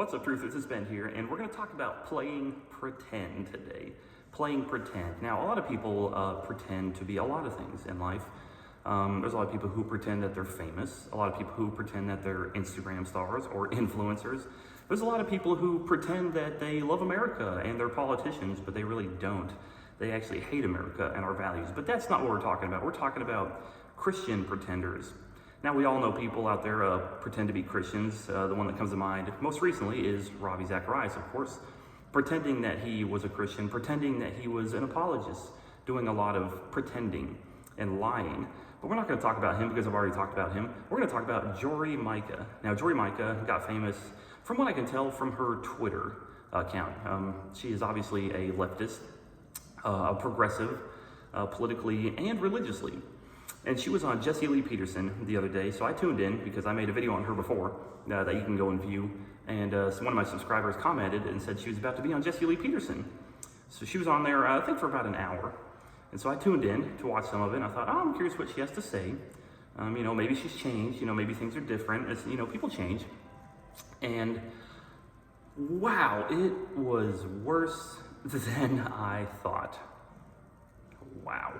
What's up, Truthers? It's Ben here, and we're going to talk about playing pretend today. Playing pretend. Now, a lot of people pretend to be a lot of things in life. There's a lot of people who pretend that they're famous. A lot of people who pretend that they're Instagram stars or influencers. There's a lot of people who pretend that they love America and they're politicians, but they really don't. They actually hate America and our values. But that's not what we're talking about. We're talking about Christian pretenders. Now, we all know people out there pretend to be Christians. The one that comes to mind most recently is Ravi Zacharias, of course, pretending that he was a Christian, pretending that he was an apologist, doing a lot of pretending and lying. But we're not going to talk about him because I've already talked about him. We're going to talk about Jory Micah. Now, Jory Micah got famous, from what I can tell, from her Twitter account. She is obviously a leftist, a progressive, politically and religiously. And she was on Jesse Lee Peterson the other day, so I tuned in because I made a video on her before that you can go and view. And one of my subscribers commented and said she was about to be on Jesse Lee Peterson. So she was on there, I think, for about an hour. And so I tuned in to watch some of it, and I thought, I'm curious what she has to say. Maybe she's changed, maybe things are different. It's, people change. And wow, it was worse than I thought. Wow.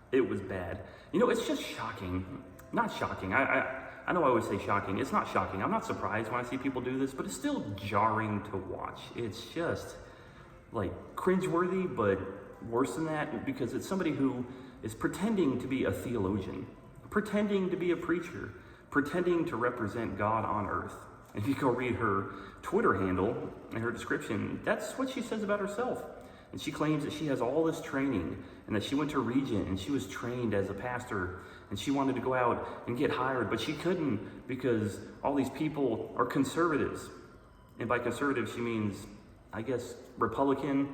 It was bad. It's just shocking. Not shocking. I know I always say shocking. It's not shocking. I'm not surprised when I see people do this, but it's still jarring to watch. It's just like cringeworthy, but worse than that, because it's somebody who is pretending to be a theologian, pretending to be a preacher, pretending to represent God on earth. And if you go read her Twitter handle and her description, that's what she says about herself. And she claims that she has all this training and that she went to Regent and she was trained as a pastor and she wanted to go out and get hired, but she couldn't because all these people are conservatives. And by conservative, she means, I guess, Republican,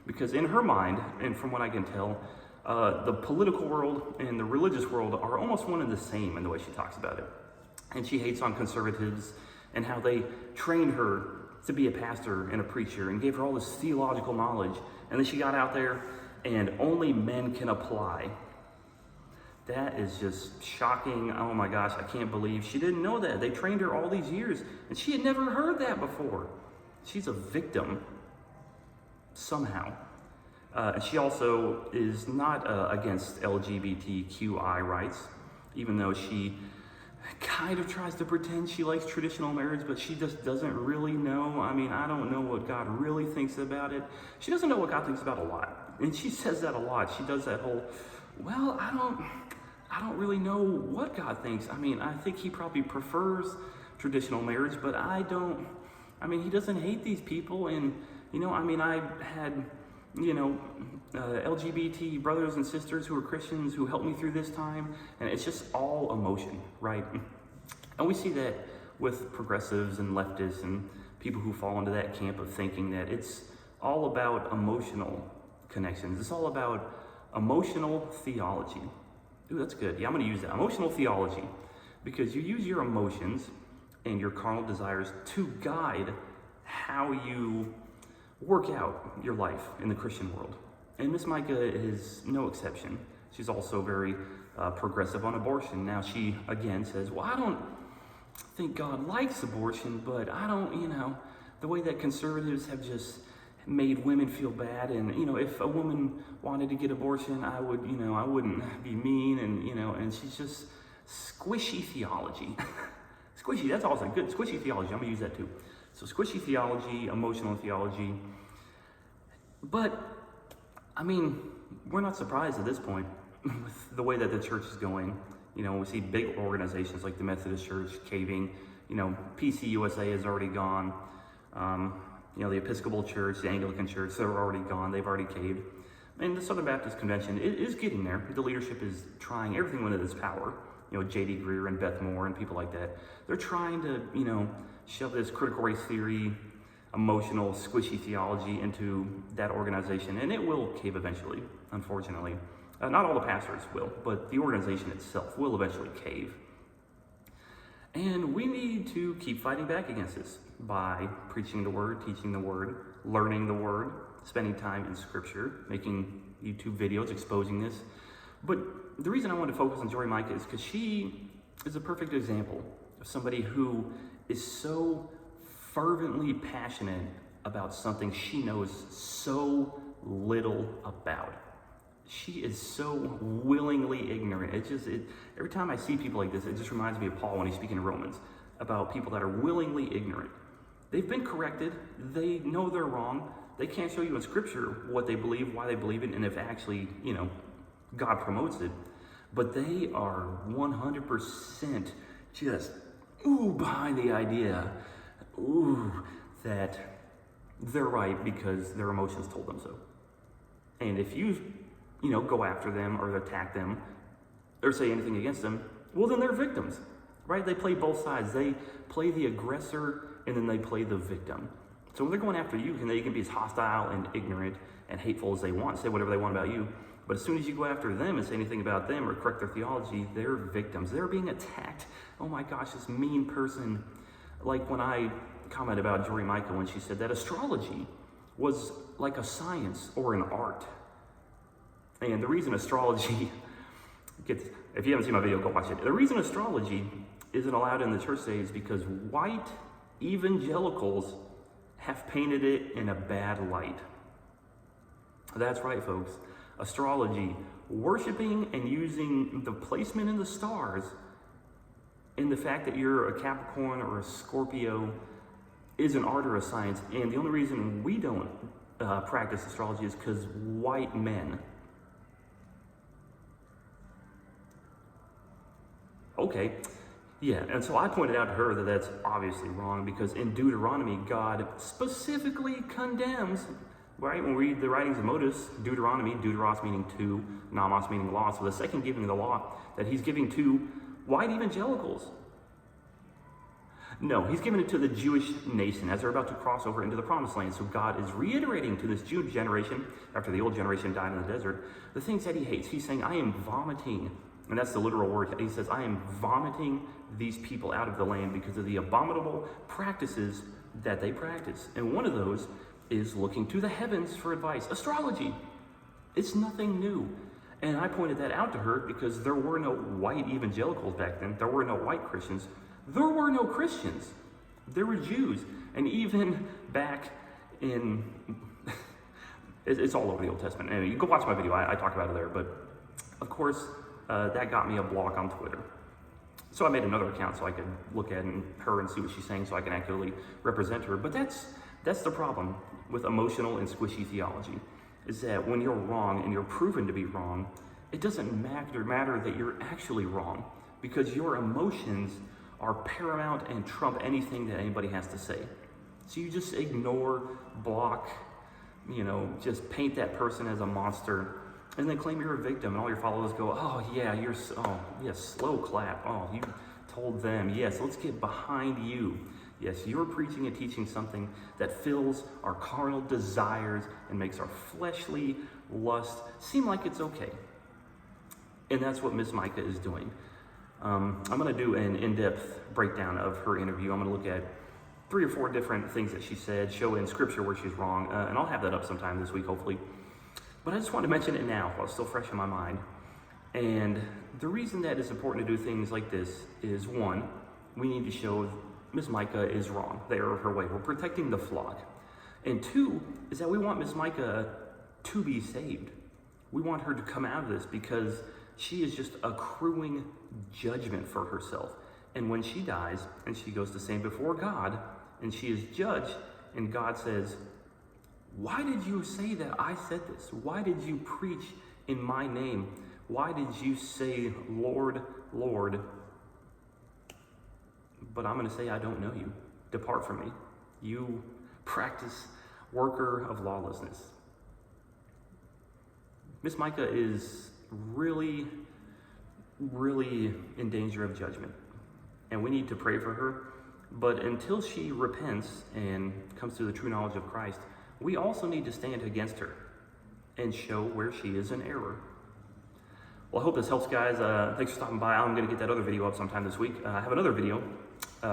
because in her mind, and from what I can tell, the political world and the religious world are almost one and the same in the way she talks about it. And she hates on conservatives and how they trained her to be a pastor and a preacher and gave her all this theological knowledge. And then she got out there and only men can apply. That is just shocking. Oh my gosh, I can't believe she didn't know that. They trained her all these years and she had never heard that before. She's a victim somehow. And she also is not against LGBTQI rights, even though she kind of tries to pretend she likes traditional marriage, but she just doesn't really know. I don't know what God really thinks about it. She doesn't know what God thinks about a lot. And she says that a lot. She does that whole, well, I don't really know what God thinks. I think he probably prefers traditional marriage, but he doesn't hate these people. And, I had, LGBT brothers and sisters who are Christians who helped me through this time, and it's just all emotion, right? And we see that with progressives and leftists and people who fall into that camp of thinking that it's all about emotional connections. It's all about emotional theology. Ooh, that's good. Yeah, I'm going to use that. Emotional theology, because you use your emotions and your carnal desires to guide how you work out your life in the Christian world. And Miss Micah is no exception. She's also very progressive on abortion. Now she, again, says, well, I don't think God likes abortion, but I don't, the way that conservatives have just made women feel bad. And, if a woman wanted to get abortion, I wouldn't be mean. And she's just squishy theology. Squishy, that's also good. Squishy theology, I'm going to use that too. So squishy theology, emotional theology. But, we're not surprised at this point with the way that the church is going. We see big organizations like the Methodist Church caving. PCUSA is already gone. The Episcopal Church, the Anglican Church, they're already gone. They've already caved. And the Southern Baptist Convention is getting there. The leadership is trying everything within its power. J.D. Greer and Beth Moore and people like that. They're trying to, shove this critical race theory, emotional, squishy theology into that organization, and it will cave eventually, unfortunately. Not all the pastors will, but the organization itself will eventually cave. And we need to keep fighting back against this by preaching the word, teaching the word, learning the word, spending time in scripture, making YouTube videos exposing this. But the reason I want to focus on Jory Micah is because she is a perfect example of somebody who is so fervently passionate about something she knows so little about. She is so willingly ignorant. Every time I see people like this, it just reminds me of Paul when he's speaking in Romans about people that are willingly ignorant. They've been corrected. They know they're wrong. They can't show you in Scripture what they believe, why they believe it, and if actually, God promotes it. But they are 100% just, behind the idea, that they're right because their emotions told them so. And if you go after them or attack them or say anything against them, well, then they're victims, right? They play both sides. They play the aggressor and then they play the victim. So when they're going after you, they can be as hostile and ignorant and hateful as they want, say whatever they want about you. But as soon as you go after them and say anything about them or correct their theology, they're victims. They're being attacked. Oh my gosh, this mean person. Like when I commented about Jory Micah when she said that astrology was like a science or an art. And the reason astrology gets, if you haven't seen my video, go watch it. The reason astrology isn't allowed in the church today is because white evangelicals have painted it in a bad light. That's right, folks. Astrology, worshiping and using the placement in the stars and the fact that you're a Capricorn or a Scorpio is an art or a science. And the only reason we don't practice astrology is because white men. Okay, yeah, and so I pointed out to her that that's obviously wrong because in Deuteronomy, God specifically condemns, right? When we read the writings of Moses, Deuteronomy, Deuteros meaning two, Nomos meaning law. So the second giving of the law that he's giving to white evangelicals. No, he's giving it to the Jewish nation as they're about to cross over into the promised land. So God is reiterating to this Jewish generation, after the old generation died in the desert, the things that he hates. He's saying, I am vomiting. And that's the literal word. He says, I am vomiting these people out of the land because of the abominable practices that they practice. And one of those is looking to the heavens for advice. Astrology. It's nothing new. And I pointed that out to her because there were no white evangelicals back then. There were no white Christians. There were no Christians. There were Jews. And even back in, it's all over the Old Testament. And you can go watch my video. I talk about it there. But of course, that got me a block on Twitter. So I made another account so I could look at her and see what she's saying so I can accurately represent her. But that's the problem with emotional and squishy theology, is that when you're wrong and you're proven to be wrong, it doesn't matter that you're actually wrong because your emotions are paramount and trump anything that anybody has to say. So you just ignore, block, just paint that person as a monster and then claim you're a victim, and all your followers go, oh yeah, slow clap. Oh, you told them, yes, let's get behind you. Yes, you're preaching and teaching something that fills our carnal desires and makes our fleshly lust seem like it's okay. And that's what Miss Micah is doing. I'm going to do an in-depth breakdown of her interview. I'm going to look at 3 or 4 different things that she said, show in scripture where she's wrong, and I'll have that up sometime this week, hopefully. But I just wanted to mention it now while it's still fresh in my mind. And the reason that it's important to do things like this is, 1, we need to show Miss Micah is wrong. They are her way. We're protecting the flock. And 2 is that we want Miss Micah to be saved. We want her to come out of this because she is just accruing judgment for herself. And when she dies and she goes to stand before God and she is judged and God says, why did you say that I said this? Why did you preach in my name? Why did you say, Lord, Lord? But I'm going to say, I don't know you. Depart from me. You practice worker of lawlessness. Miss Micah is really, really in danger of judgment. And we need to pray for her. But until she repents and comes to the true knowledge of Christ, we also need to stand against her and show where she is in error. Well, I hope this helps, guys. Thanks for stopping by. I'm going to get that other video up sometime this week. I have another video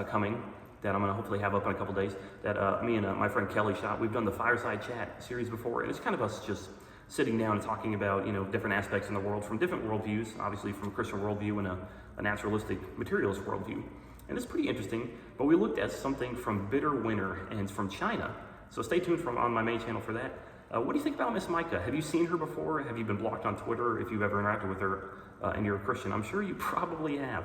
coming that I'm going to hopefully have up in a couple days that me and my friend Kelly shot. We've done the Fireside Chat series before, and it's kind of us just sitting down and talking about, different aspects in the world from different worldviews, obviously from a Christian worldview and a naturalistic materialist worldview. and it's pretty interesting, but we looked at something from Bitter Winter, and it's from China. So stay tuned on my main channel for that. What do you think about Miss Micah? Have you seen her before? Have you been blocked on Twitter if you've ever interacted with her and you're a Christian? I'm sure you probably have.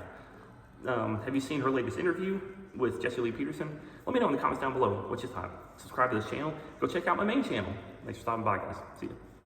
Have you seen her latest interview with Jesse Lee Peterson? Let me know in the comments down below what you thought. Subscribe to this channel. Go check out my main channel. Thanks for stopping by, guys. See ya.